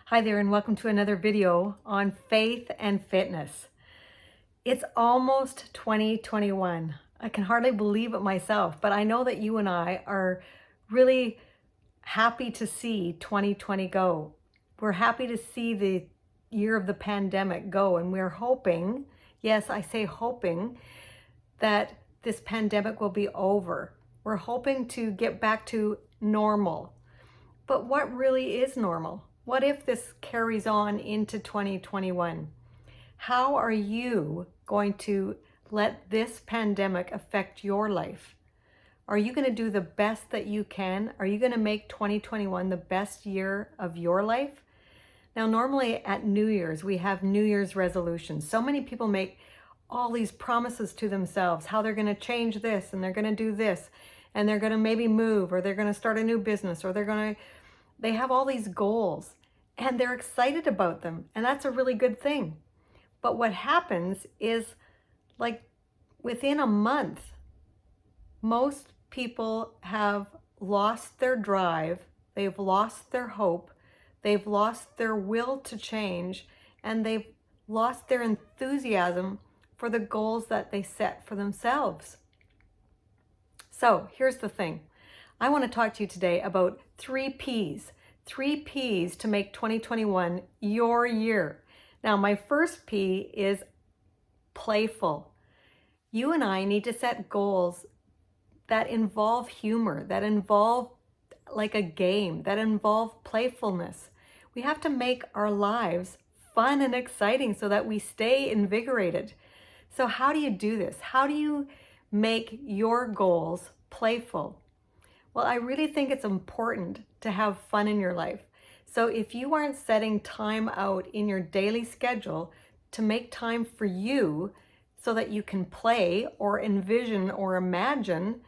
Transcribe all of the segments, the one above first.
Hi there, and welcome to another video on faith and fitness. It's almost 2021. I can hardly believe it myself, but I know that you and I are really happy to see 2020 go. We're happy to see the year of the pandemic go, and we're hoping, yes, I say hoping, that this pandemic will be over. We're hoping to get back to normal. But what really is normal? What if this carries on into 2021? How are you going to let this pandemic affect your life? Are you going to do the best that you can? Are you going to make 2021 the best year of your life? Now, normally at New Year's, we have New Year's resolutions. So many people make all these promises to themselves, how they're going to change this and they're going to do this and they're going to maybe move, or they're going to start a new business, or they have all these goals and they're excited about them. And that's a really good thing. But what happens is, like, within a month, most people have lost their drive, they've lost their hope, they've lost their will to change, and they've lost their enthusiasm for the goals that they set for themselves. So here's the thing. I want to talk to you today about 3 P's. 3 P's to make 2021 your year. Now, my first P is playful. You and I need to set goals that involve humor, that involve like a game, that involve playfulness. We have to make our lives fun and exciting so that we stay invigorated. So how do you do this? How do you make your goals playful? Well, I really think it's important to have fun in your life. So if you aren't setting time out in your daily schedule to make time for you so that you can play or envision or imagine,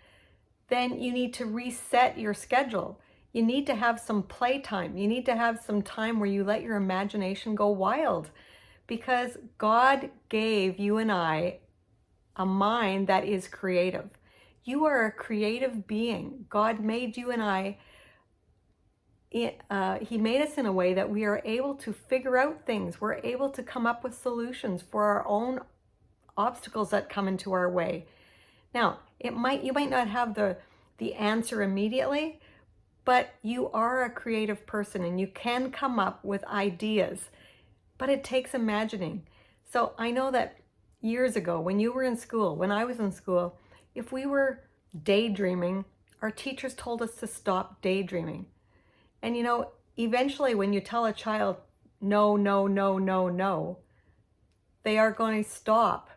then you need to reset your schedule. You need to have some playtime. You need to have some time where you let your imagination go wild, because God gave you and I a mind that is creative. You are a creative being. God made you and I, He made us in a way that we are able to figure out things. We're able to come up with solutions for our own obstacles that come into our way. Now, you might not have the answer immediately, but you are a creative person and you can come up with ideas, but it takes imagining. So I know that years ago, when you were in school, when I was in school, if we were daydreaming, our teachers told us to stop daydreaming. And eventually when you tell a child, no, no, no, no, no, they are going to stop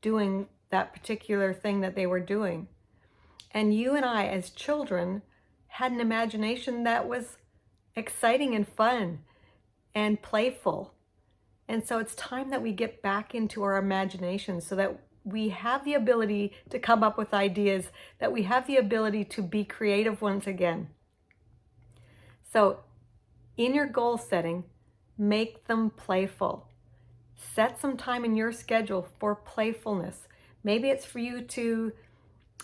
doing that particular thing that they were doing. And you and I, as children, had an imagination that was exciting and fun and playful. And so it's time that we get back into our imagination so that we have the ability to come up with ideas, that we have the ability to be creative once again. So in your goal setting, make them playful. Set some time in your schedule for playfulness. Maybe it's for you to,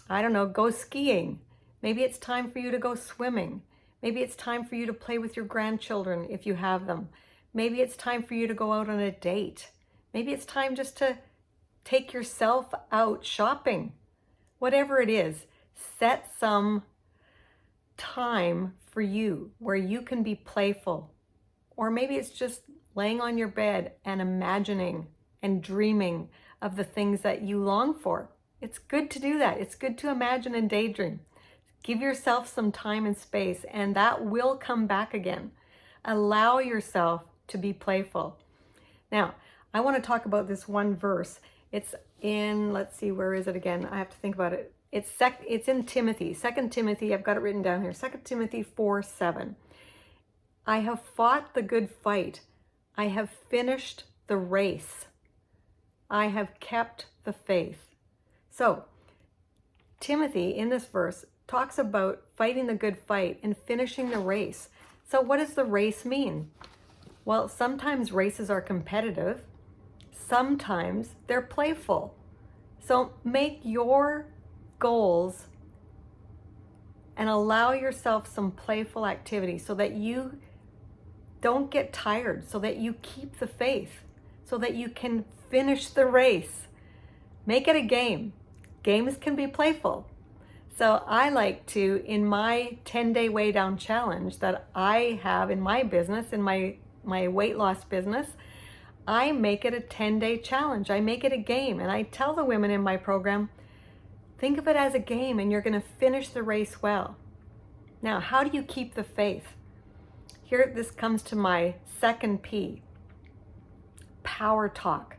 go skiing. Maybe it's time for you to go swimming. Maybe it's time for you to play with your grandchildren if you have them. Maybe it's time for you to go out on a date. Maybe it's time just to take yourself out shopping. Whatever it is, set some time for you where you can be playful. Or maybe it's just laying on your bed and imagining and dreaming of the things that you long for. It's good to do that. It's good to imagine and daydream. Give yourself some time and space, and that will come back again. Allow yourself to be playful. Now, I want to talk about this one verse. It's in, let's see, where is it again? I have to think about it. It's in Timothy, 2 Timothy. I've got it written down here. 2 Timothy 4:7. I have fought the good fight. I have finished the race. I have kept the faith. So, Timothy, in this verse, talks about fighting the good fight and finishing the race. So what does the race mean? Well, sometimes races are competitive. Sometimes they're playful. So make your goals and allow yourself some playful activity so that you Don't get tired, so that you keep the faith, so that you can finish the race. Make it a game. Games can be playful. So I like to, in my 10-day weigh down challenge that I have in my business, in my weight loss business, I make it a 10-day challenge. I make it a game. And I tell the women in my program, think of it as a game and you're going to finish the race well. Now, how do you keep the faith? Here, this comes to my second P, power talk.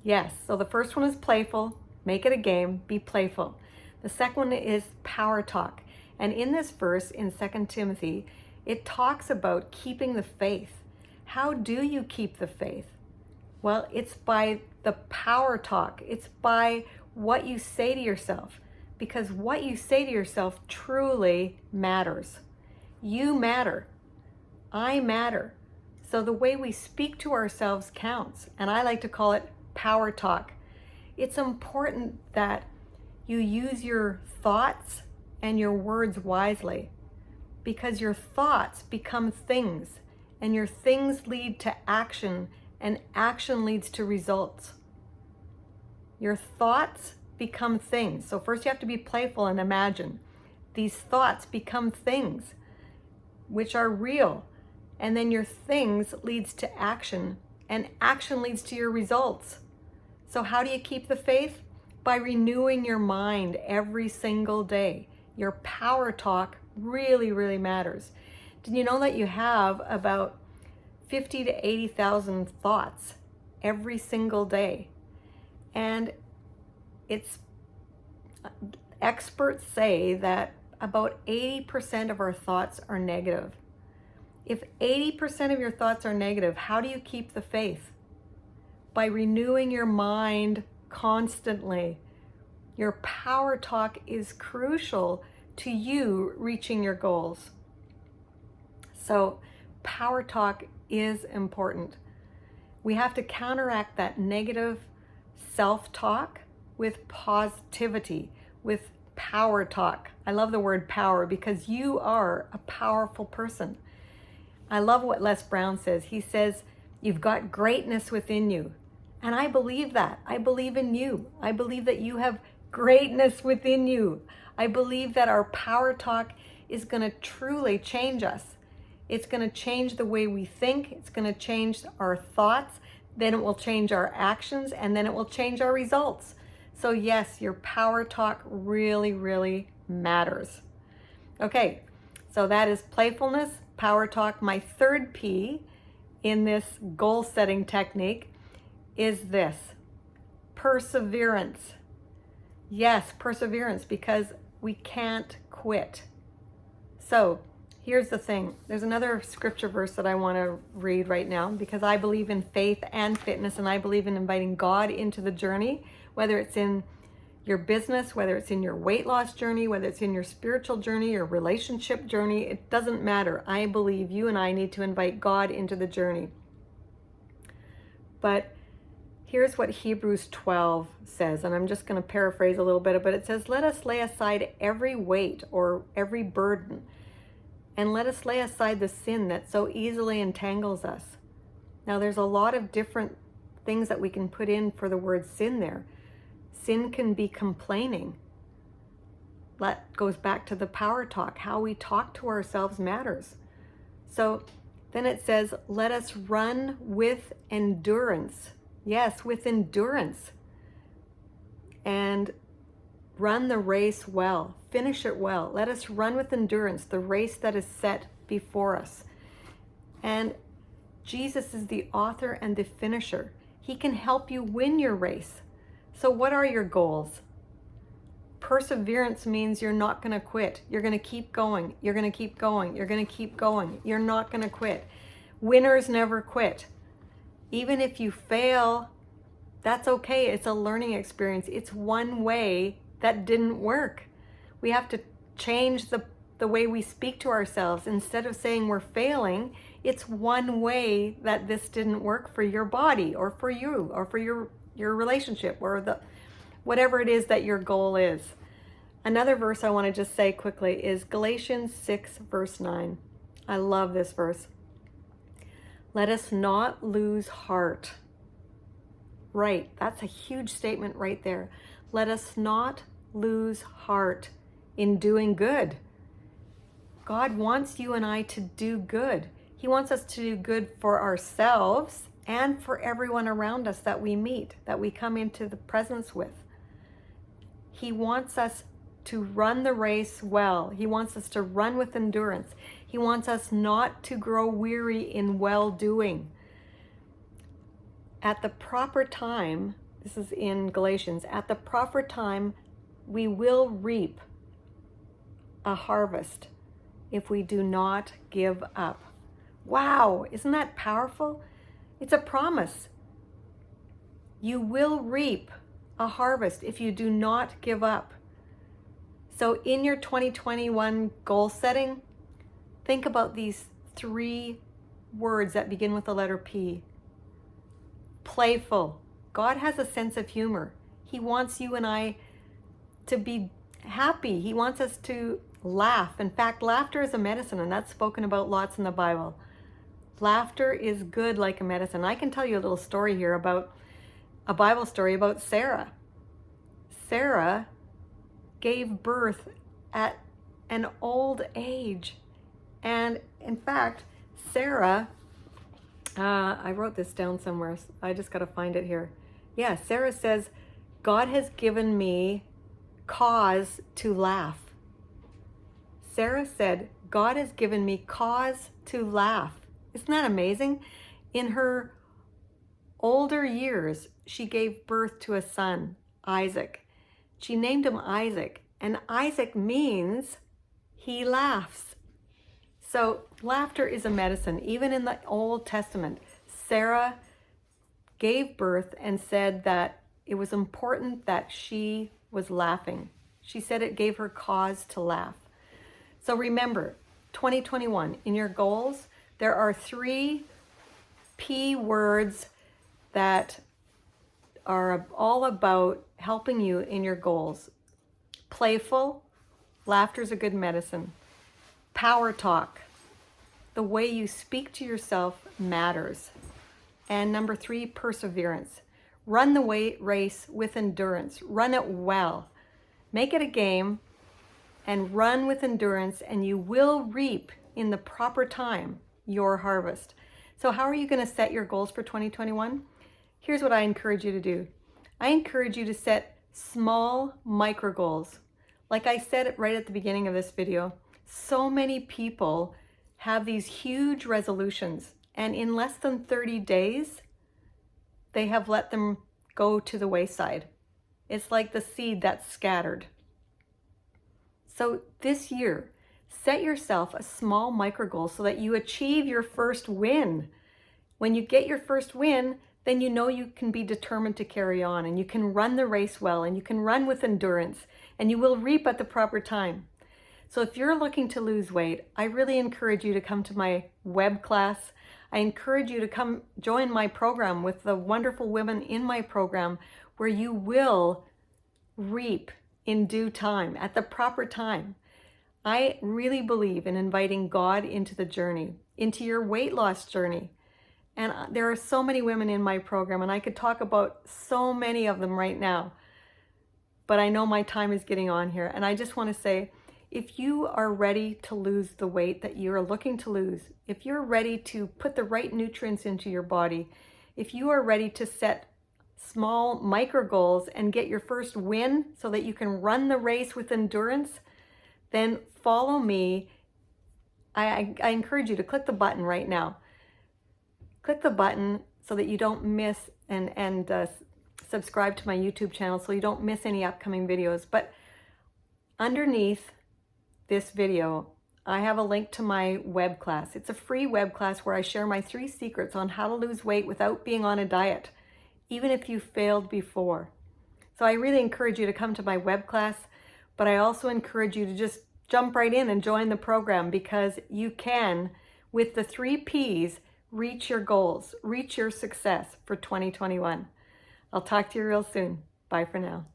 Yes, so the first one is playful, make it a game, be playful. The second one is power talk. And in this verse in 2 Timothy, it talks about keeping the faith. How do you keep the faith? Well, it's by the power talk. It's by what you say to yourself, because what you say to yourself truly matters. You matter. I matter. So the way we speak to ourselves counts, and I like to call it power talk. It's important that you use your thoughts and your words wisely, because your thoughts become things, and your things lead to action, and action leads to results. Your thoughts become things. So first you have to be playful and imagine. These thoughts become things which are real. And then your things leads to action, and action leads to your results. So how do you keep the faith? By renewing your mind every single day. Your power talk really, really matters. Did you know that you have about 50 to 80,000 thoughts every single day? And experts say that about 80% of our thoughts are negative. If 80% of your thoughts are negative, how do you keep the faith? By renewing your mind constantly. Your power talk is crucial to you reaching your goals. So power talk is important. We have to counteract that negative self-talk with positivity, with power talk. I love the word power because you are a powerful person. I love what Les Brown says. He says, you've got greatness within you. And I believe that. I believe in you. I believe that you have greatness within you. I believe that our power talk is going to truly change us. It's going to change the way we think. It's going to change our thoughts. Then it will change our actions, and then it will change our results. So yes, your power talk really, really matters. Okay, so that is playfulness, power talk. My third P in this goal setting technique is this, perseverance. Yes, perseverance, because we can't quit. So here's the thing. There's another scripture verse that I want to read right now, because I believe in faith and fitness, and I believe in inviting God into the journey, whether it's in your business, whether it's in your weight loss journey, whether it's in your spiritual journey, your relationship journey. It doesn't matter. I believe you and I need to invite God into the journey. But here's what Hebrews 12 says, and I'm just going to paraphrase a little bit, but it says, let us lay aside every weight or every burden, and let us lay aside the sin that so easily entangles us. Now, there's a lot of different things that we can put in for the word sin there. Sin can be complaining. That goes back to the power talk. How we talk to ourselves matters. So then it says, let us run with endurance. Yes, with endurance. And run the race well. Finish it well. Let us run with endurance the race that is set before us. And Jesus is the author and the finisher. He can help you win your race. So what are your goals? Perseverance means you're not going to quit. You're going to keep going. You're going to keep going. You're going to keep going. You're not going to quit. Winners never quit. Even if you fail, that's okay. It's a learning experience. It's one way that didn't work. We have to change the way we speak to ourselves. Instead of saying we're failing, it's one way that this didn't work for your body or for you or for your relationship or whatever it is that your goal is. Another verse I want to just say quickly is Galatians 6 verse 9. I love this verse. Let us not lose heart. Right, that's a huge statement right there. Let us not lose heart in doing good. God wants you and I to do good. He wants us to do good for ourselves and for everyone around us that we meet, that we come into the presence with. He wants us to run the race well. He wants us to run with endurance. He wants us not to grow weary in well-doing. At the proper time, this is in Galatians, at the proper time, we will reap a harvest if we do not give up. Wow, isn't that powerful? It's a promise. You will reap a harvest if you do not give up. So in your 2021 goal setting, think about these 3 words that begin with the letter P. Playful. God has a sense of humor. He wants you and I to be happy. He wants us to laugh. In fact, laughter is a medicine, and that's spoken about lots in the Bible. Laughter is good like a medicine. I can tell you a little story here about a Bible story about Sarah. Sarah gave birth at an old age. And in fact, Sarah, I wrote this down somewhere. I just got to find it here. Yeah, Sarah says, God has given me cause to laugh. Sarah said, God has given me cause to laugh. Isn't that amazing? In her older years, she gave birth to a son, Isaac. She named him Isaac, and Isaac means he laughs. So laughter is a medicine. Even in the Old Testament, Sarah gave birth and said that it was important that she was laughing. She said it gave her cause to laugh. So remember, 2021, in your goals, there are 3 P words that are all about helping you in your goals. Playful, laughter is a good medicine. Power talk, the way you speak to yourself matters. And number 3, perseverance. Run the race with endurance. Run it well. Make it a game and run with endurance, and you will reap in the proper time your harvest. So how are you going to set your goals for 2021? Here's what I encourage you to do. I encourage you to set small micro goals. Like I said right at the beginning of this video, so many people have these huge resolutions, and in less than 30 days, they have let them go to the wayside. It's like the seed that's scattered. So this year, set yourself a small micro goal so that you achieve your first win. When you get your first win, then you know you can be determined to carry on, and you can run the race well, and you can run with endurance, and you will reap at the proper time. So if you're looking to lose weight, I really encourage you to come to my web class. I encourage you to come join my program with the wonderful women in my program, where you will reap in due time, at the proper time. I really believe in inviting God into the journey, into your weight loss journey. And there are so many women in my program, and I could talk about so many of them right now. But I know my time is getting on here. And I just want to say, if you are ready to lose the weight that you're looking to lose, if you're ready to put the right nutrients into your body, if you are ready to set small micro goals and get your first win so that you can run the race with endurance, then follow me. I encourage you to click the button right now. Click the button so that you don't miss, and subscribe to my YouTube channel so you don't miss any upcoming videos. But underneath this video, I have a link to my web class. It's a free web class where I share my 3 secrets on how to lose weight without being on a diet, even if you failed before. So I really encourage you to come to my web class, but I also encourage you to just jump right in and join the program, because you can, with the 3 Ps, reach your goals, reach your success for 2021. I'll talk to you real soon. Bye for now.